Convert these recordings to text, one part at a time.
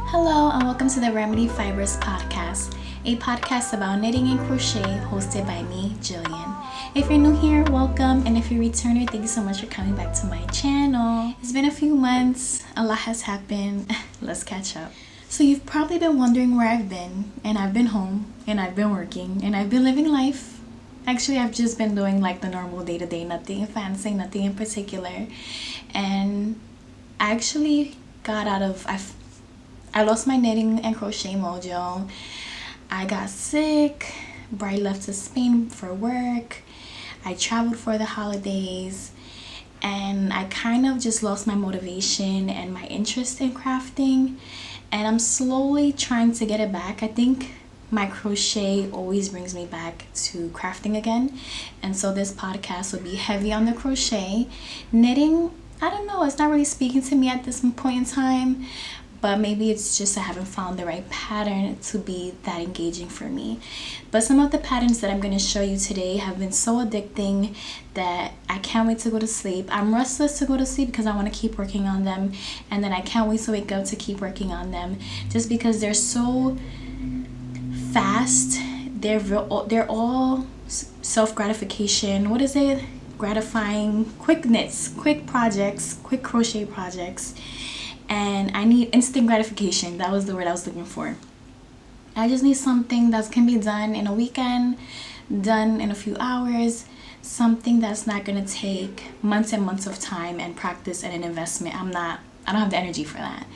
Hello and welcome to the Remedy Fibers podcast, a podcast about knitting and crochet hosted by me, Jillian. If you're new here, welcome, and if you're a returner, thank you so much for coming back to my channel. It's been a few months, a lot has happened. Let's catch up. So you've probably been wondering where I've been, and I've been home, and I've been working, and I've been living life. Actually, I've just been doing like the normal day-to-day, nothing fancy, nothing in particular. And I actually got out of, I lost my knitting and crochet mojo. I got sick. Bri left to Spain for work. I traveled for the holidays. And I kind of just lost my motivation and my interest in crafting. And I'm slowly trying to get it back. I think my crochet always brings me back to crafting again. And so this podcast will be heavy on the crochet. Knitting, I don't know, it's not really speaking to me at this point in time. But maybe it's just I haven't found the right pattern to be that engaging for me. But some of the patterns that I'm going to show you today have been so addicting that I can't wait to go to sleep. I'm restless to go to sleep because I want to keep working on them. And then I can't wait to wake up to keep working on them. Just because they're so fast. They're all self-gratification. What is it? Gratifying, quick knits, quick projects, quick crochet projects. And I need instant gratification. That was the word I was looking for. I just need something that can be done in a weekend, done in a few hours, something that's not going to take months and months of time and practice and an investment. I don't have the energy for that.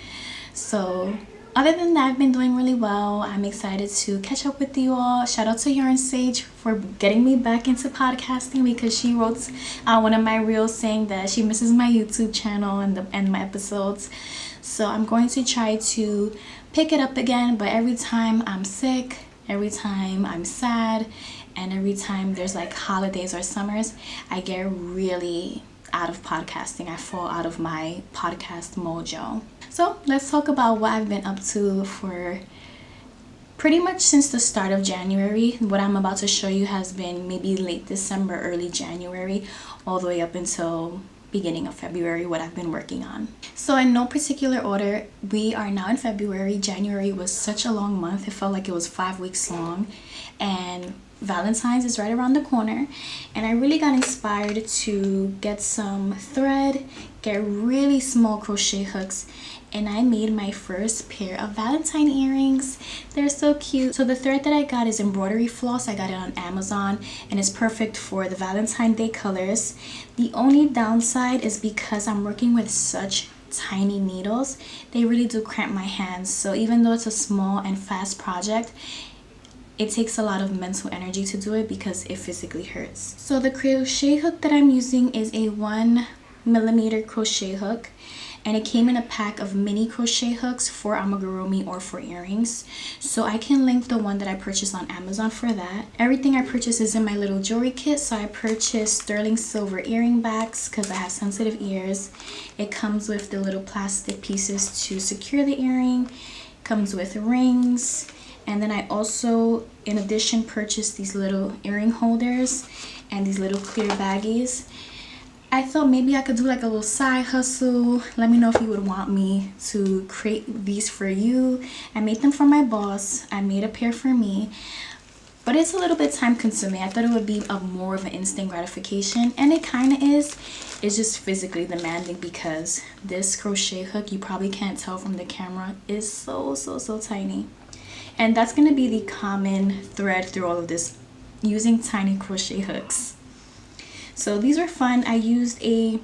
So other than that, I've been doing really well. I'm excited to catch up with you all. Shout out to Yarn Sage for getting me back into podcasting because she wrote one of my reels saying that she misses my YouTube channel and my episodes. So I'm going to try to pick it up again, but every time I'm sick, every time I'm sad, and every time there's like holidays or summers, I get really out of podcasting. I fall out of my podcast mojo. So let's talk about what I've been up to for pretty much since the start of January. What I'm about to show you has been maybe late December, early January, all the way up until beginning of February, what I've been working on. So in no particular order, we are now in February. January was such a long month. It felt like it was 5 weeks long. And Valentines is right around the corner, and I really got inspired to get some thread, get really small crochet hooks, and I made my first pair of Valentine earrings. They're so cute. So the thread that I got is embroidery floss. I got it on Amazon, and it's perfect for the Valentine Day colors. The only downside is because I'm working with such tiny needles, they really do cramp my hands. So even though it's a small and fast project, it takes a lot of mental energy to do it because it physically hurts. So the crochet hook that I'm using is a 1mm crochet hook, and it came in a pack of mini crochet hooks for amigurumi or for earrings. So I can link the one that I purchased on Amazon for that. Everything I purchased is in my little jewelry kit. So I purchased sterling silver earring backs because I have sensitive ears. It comes with the little plastic pieces to secure the earring. It comes with rings. And then I also, in addition, purchased these little earring holders and these little clear baggies. I thought maybe I could do like a little side hustle. Let me know if you would want me to create these for you. I made them for my boss. I made a pair for me. But it's a little bit time consuming. I thought it would be more of an instant gratification. And it kind of is. It's just physically demanding because this crochet hook, you probably can't tell from the camera, is so tiny. And that's going to be the common thread through all of this, using tiny crochet hooks. So these are fun. I used a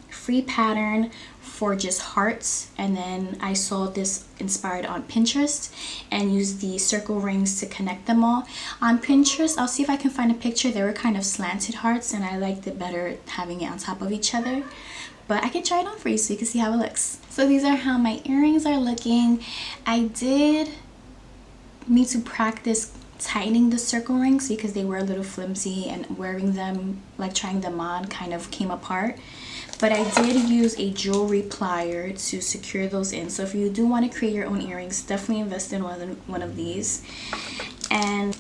free pattern for just hearts, and then I saw this inspired on Pinterest and used the circle rings to connect them all. On Pinterest, I'll see if I can find a picture. They were kind of slanted hearts, and I liked it better having it on top of each other. But I can try it on for you so you can see how it looks. So these are how my earrings are looking. I did need to practice tightening the circle rings because they were a little flimsy, and wearing them, like trying them on, kind of came apart. But I did use a jewelry plier to secure those in. So if you do want to create your own earrings, definitely invest in one of these. And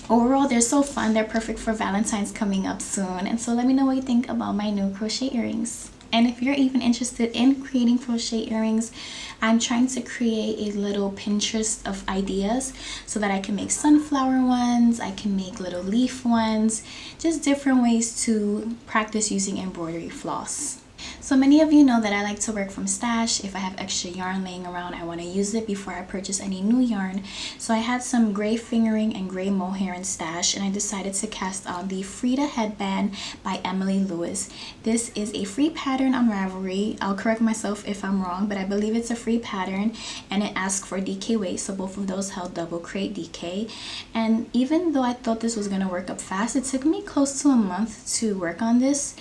overall, they're so fun. They're perfect for Valentine's coming up soon. And so let me know what you think about my new crochet earrings. And if you're even interested in creating crochet earrings, I'm trying to create a little Pinterest of ideas so that I can make sunflower ones, I can make little leaf ones, just different ways to practice using embroidery floss. So many of you know that I like to work from stash. If I have extra yarn laying around, I want to use it before I purchase any new yarn. So I had some gray fingering and gray mohair in stash, and I decided to cast on the Frida headband by Emily Lewis. This is a free pattern on Ravelry. I'll correct myself if I'm wrong, but I believe it's a free pattern, and it asks for DK weight, so both of those held double crate DK. And even though I thought this was going to work up fast, it took me close to a month to work on this.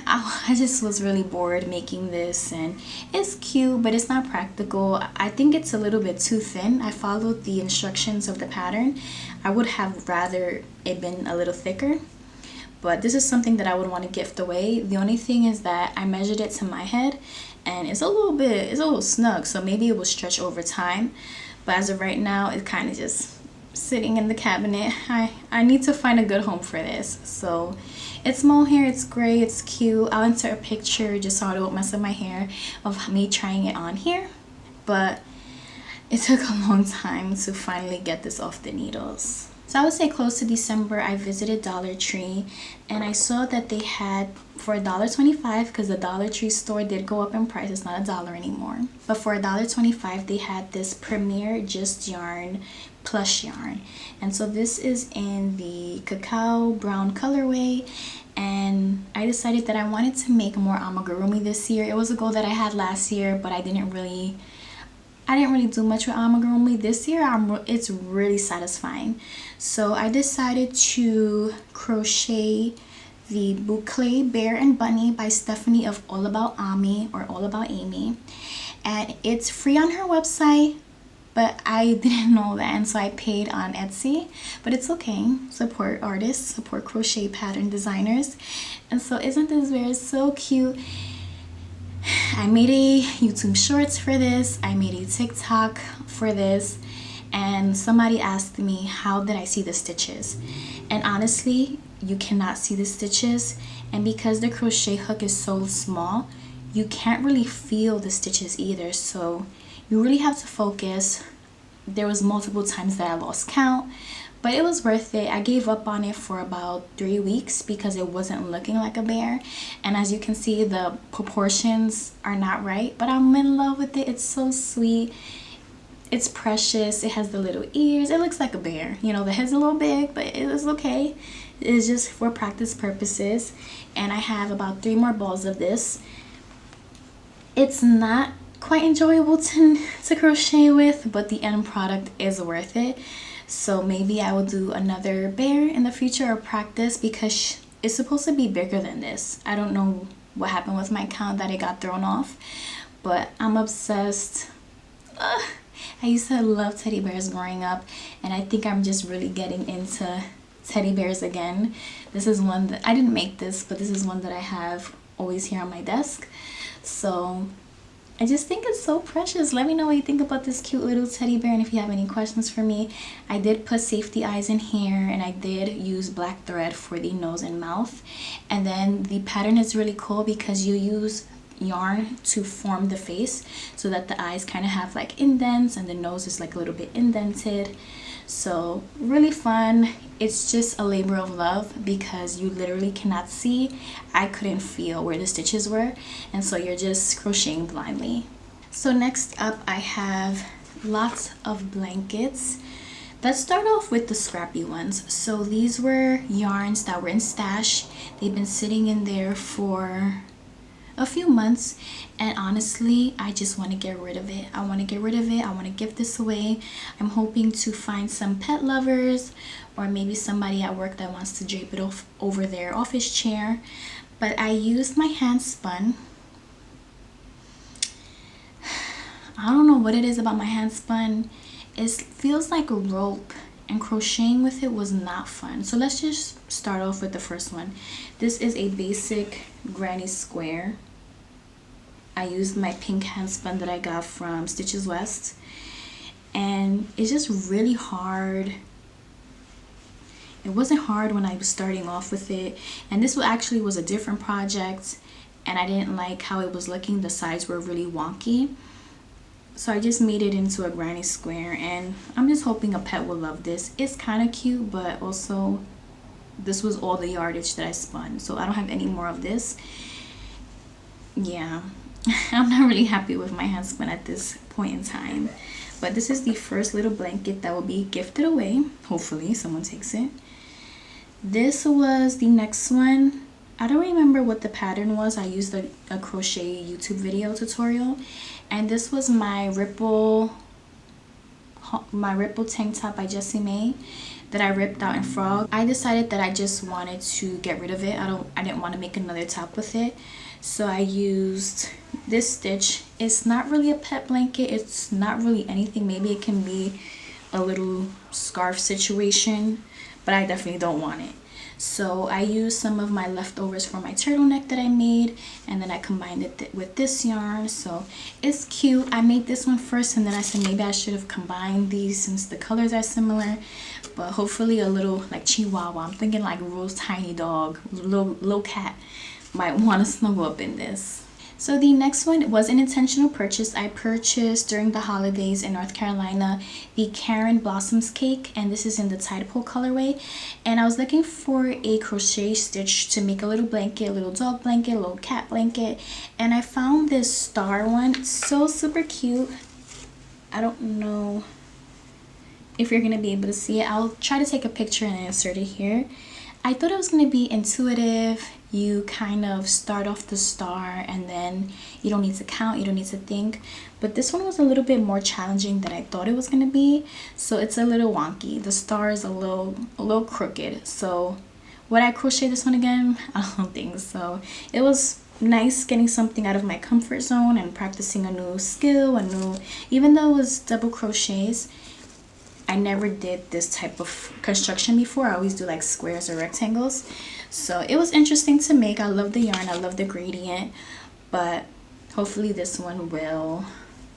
I just was really bored making this, and it's cute but it's not practical. I think it's a little bit too thin. I followed the instructions of the pattern. I would have rather it been a little thicker, but this is something that I would want to gift away. The only thing is that I measured it to my head and it's a little snug, so maybe it will stretch over time, but as of right now it's kind of just sitting in the cabinet. I need to find a good home for this. So it's mohair, it's gray, it's cute. I'll insert a picture just so I don't mess up my hair of me trying it on here, but it took a long time to finally get this off the needles. So I would say close to December, I visited Dollar Tree and I saw that they had, for $1.25, because the Dollar Tree store did go up in price, it's not $1 anymore, but for $1.25 they had this Premier Just Yarn plush yarn. And so this is in the cacao brown colorway, and I decided that I wanted to make more amigurumi this year. It was a goal that I had last year, but I didn't really do much with amigurumi. This year it's really satisfying. So I decided to crochet the Boucle Bear and Bunny by Stephanie of All About Ami, or All About Amy, and it's free on her website, but I didn't know that, and so I paid on Etsy. But it's okay, support artists, support crochet pattern designers. And so isn't this bear so cute? I made a YouTube shorts for this, I made a TikTok for this, and somebody asked me how did I see the stitches, and honestly you cannot see the stitches, and because the crochet hook is so small you can't really feel the stitches either, so you really have to focus. There was multiple times that I lost count, but it was worth it. I gave up on it for about 3 weeks because it wasn't looking like a bear, and as you can see the proportions are not right, but I'm in love with it. It's so sweet, it's precious, it has the little ears, it looks like a bear, you know, the head's a little big, but it is okay. It's just for practice purposes, and I have about 3 more balls of this. It's not quite enjoyable to crochet with, but the end product is worth it. So maybe I will do another bear in the future or practice, because it's supposed to be bigger than this. I don't know what happened with my count that it got thrown off, but I'm obsessed. I used to love teddy bears growing up, and I think I'm just really getting into teddy bears again. This is one that I didn't make this, but this is one that I have always here on my desk. So I just think it's so precious. Let me know what you think about this cute little teddy bear, and if you have any questions for me. I did put safety eyes in here, and I did use black thread for the nose and mouth. And then the pattern is really cool because you use yarn to form the face so that the eyes kind of have like indents and the nose is like a little bit indented. So really fun. It's just a labor of love because you literally cannot see. I couldn't feel where the stitches were, and so you're just crocheting blindly. So next up I have lots of blankets. Let's start off with the scrappy ones. So these were yarns that were in stash. They've been sitting in there for a few months, and honestly I just want to get rid of it. I want to get rid of it. I want to give this away. I'm hoping to find some pet lovers, or maybe somebody at work that wants to drape it off over their office chair. But I used my hand spun. I don't know what it is about my hand spun. It feels like a rope, and crocheting with it was not fun. So let's just start off with the first one. This is a basic granny square. I used my pink hand spun that I got from Stitches West, and it's just really hard. it wasn't hard when I was starting off with it, and this actually was a different project, and I didn't like how it was looking. The sides were really wonky, so I just made it into a granny square, and I'm just hoping a pet will love this. It's kind of cute, but also this was all the yardage that I spun, so I don't have any more of this. Yeah, I'm not really happy with my hand spun at this point in time, but this is the first little blanket that will be gifted away. Hopefully someone takes it. This was the next one. I don't remember what the pattern was. I used a crochet YouTube video tutorial, and this was my ripple tank top by Jessie May that I ripped out in frog. I decided that I just wanted to get rid of it. I didn't want to make another top with it, so I used this stitch. It's not really a pet blanket, it's not really anything. Maybe it can be a little scarf situation, but I definitely don't want it. So I used some of my leftovers for my turtleneck that I made, and then I combined it with this yarn. So it's cute. I made this one first, and then I said maybe I should have combined these since the colors are similar. But hopefully a little like Chihuahua, I'm thinking like Rose tiny dog, little cat might want to snuggle up in this. So the next one was an intentional purchase. I purchased during the holidays in North Carolina the Karen Blossoms cake, and this is in the Tide Pool colorway. And I was looking for a crochet stitch to make a little blanket, a little dog blanket, a little cat blanket, and I found this star one. So super cute. I don't know if you're gonna be able to see it. I'll try to take a picture and insert it here. I thought it was going to be intuitive. You kind of start off the star and then you don't need to count, you don't need to think. But this one was a little bit more challenging than I thought it was going to be. So it's a little wonky. The star is a little crooked. So would I crochet this one again? I don't think so. It was nice getting something out of my comfort zone and practicing a new skill, even though it was double crochets. I never did this type of construction before. I always do like squares or rectangles. So it was interesting to make. I love the yarn, I love the gradient, but hopefully this one will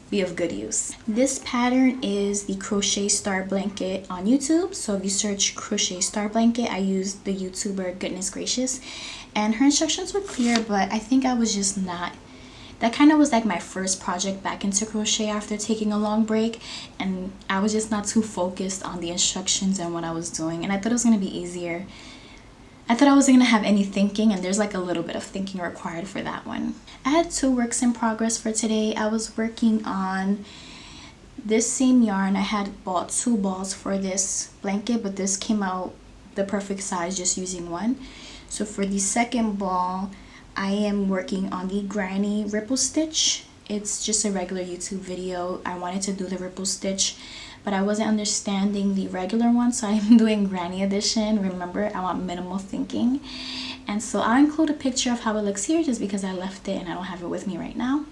be of good use. This pattern is the Crochet Star Blanket on YouTube. So if you search Crochet Star Blanket, I used the YouTuber Goodness Gracious, and her instructions were clear, but I think I was just not. That kind of was like my first project back into crochet after taking a long break, and I was just not too focused on the instructions and what I was doing, and I thought it was going to be easier. I thought I wasn't going to have any thinking, and there's like a little bit of thinking required for that one. I had 2 works in progress for today. I was working on this same yarn. I had bought 2 balls for this blanket, but this came out the perfect size just using one. So for the second ball, I am working on the granny ripple stitch. It's just a regular YouTube video. I wanted to do the ripple stitch, but I wasn't understanding the regular one, so I'm doing granny edition. Remember, I want minimal thinking. And so I'll include a picture of how it looks here just because I left it and I don't have it with me right now.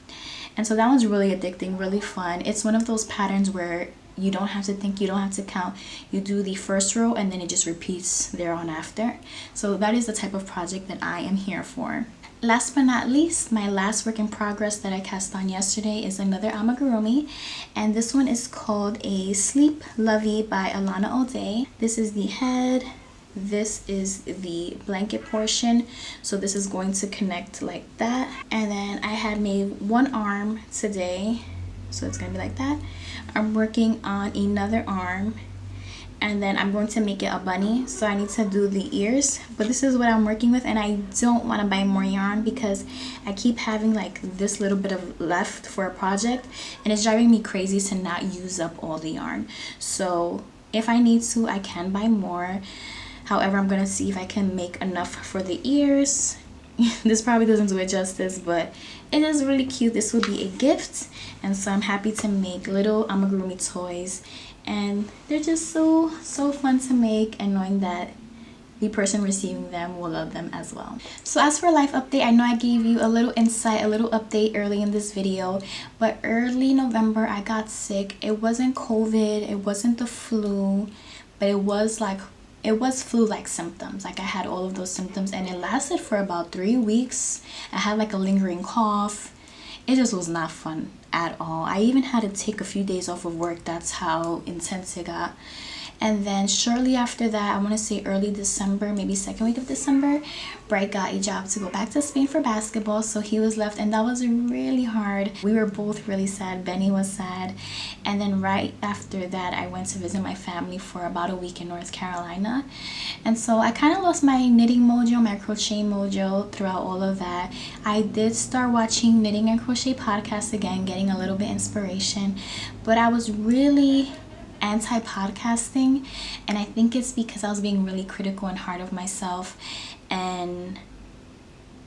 And so that one's really addicting, really fun. It's one of those patterns where you don't have to think, you don't have to count. You do the first row and then it just repeats there on after. So that is the type of project that I am here for. Last but not least, my last work in progress that I cast on yesterday is another amigurumi, and this one is called a Sleep Lovey by Alana O'Day. This is the head, this is the blanket portion, so this is going to connect like that. And then I had made one arm today, so it's gonna be like that. I'm working on another arm, and then I'm going to make it a bunny, so I need to do the ears. But this is what I'm working with, and I don't want to buy more yarn because I keep having like this little bit of left for a project, and it's driving me crazy to not use up all the yarn. So if I need to, I can buy more. However, I'm gonna see if I can make enough for the ears. This probably doesn't do it justice, but it is really cute. This will be a gift, and so I'm happy to make little amigurumi toys, and they're just so fun to make, and knowing that the person receiving them will love them as well. So as for life update, I know I gave you a little insight, a little update early in this video, but early November I got sick. It wasn't COVID, it wasn't the flu, but it was flu-like symptoms. Like I had all of those symptoms, and it lasted for about 3 weeks. I had like a lingering cough. It just was not fun at all. I even had to take a few days off of work. That's how intense it got. And then shortly after that, I want to say early December, maybe second week of December, Bright got a job to go back to Spain for basketball, so he was left, and that was really hard. We were both really sad. Benny was sad. And then right after that, I went to visit my family for about a week in North Carolina. And so I kind of lost my knitting mojo, my crochet mojo throughout all of that. I did start watching knitting and crochet podcasts again, getting a little bit inspiration, but I was really anti-podcasting, and I think it's because I was being really critical and hard of myself, and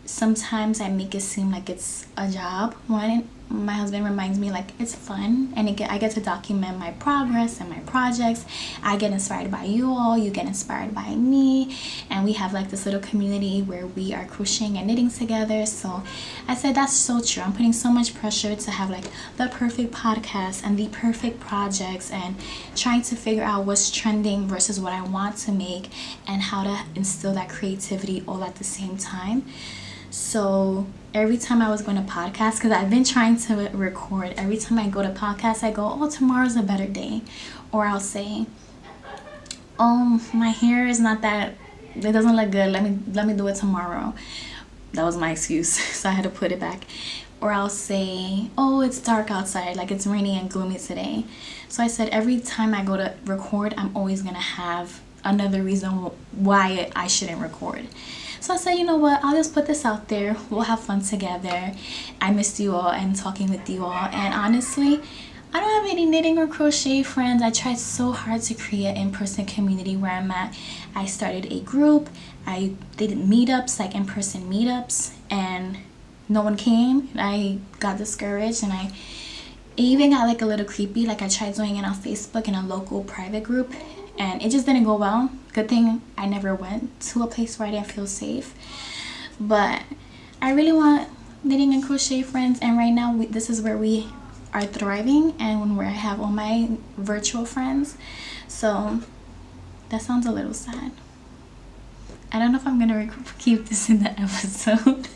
sometimes I make it seem like it's a job. When my husband reminds me like it's fun, and I get to document my progress and my projects. I get inspired by you all, you get inspired by me, and we have like this little community where we are crocheting and knitting together. So I said that's so true. I'm putting so much pressure to have like the perfect podcast and the perfect projects, and trying to figure out what's trending versus what I want to make, and how to instill that creativity all at the same time. So every time I was going to podcast, because I've been trying to record, every time I go to podcast, I go, oh, tomorrow's a better day. Or I'll say, oh, my hair is not that, it doesn't look good, let me do it tomorrow. That was my excuse, so I had to put it back. Or I'll say, oh, it's dark outside, like it's rainy and gloomy today. So I said every time I go to record, I'm always going to have another reason why I shouldn't record. So I said, you know what, I'll just put this out there. We'll have fun together. I missed you all and talking with you all. And honestly, I don't have any knitting or crochet friends. I tried so hard to create an in-person community where I'm at. I started a group. I did meetups, like in-person meetups, and no one came. I got discouraged, and I even got like a little creepy. Like I tried doing it on Facebook in a local private group, and it just didn't go well. Good thing I never went to a place where I didn't feel safe. But I really want knitting and crochet friends, and right now this is where we are thriving, and where I have all my virtual friends. So that sounds a little sad. I don't know if I'm gonna keep this in the episode.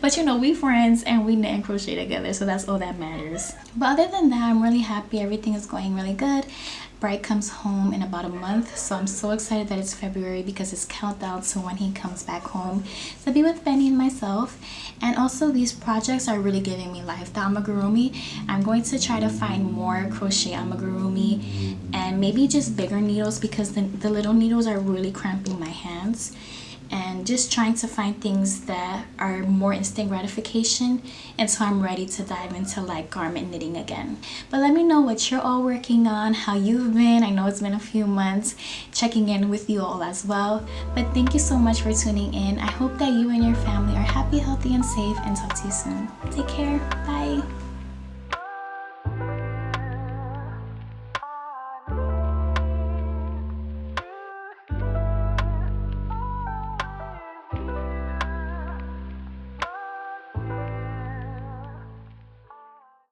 But you know, we friends and we knit and crochet together, so that's all that matters. But other than that, I'm really happy. Everything is going really good. Bright comes home in about a month, so I'm so excited that it's February, because it's countdown to when he comes back home to be with Benny and myself. And also, these projects are really giving me life. The amigurumi, I'm going to try to find more crochet amigurumi, and maybe just bigger needles, because the little needles are really cramping my hands. And just trying to find things that are more instant gratification until I'm ready to dive into like garment knitting again. But let me know what you're all working on, how you've been. I know it's been a few months. Checking in with you all as well. But thank you so much for tuning in. I hope that you and your family are happy, healthy, and safe, and talk to you soon. Take care. Bye.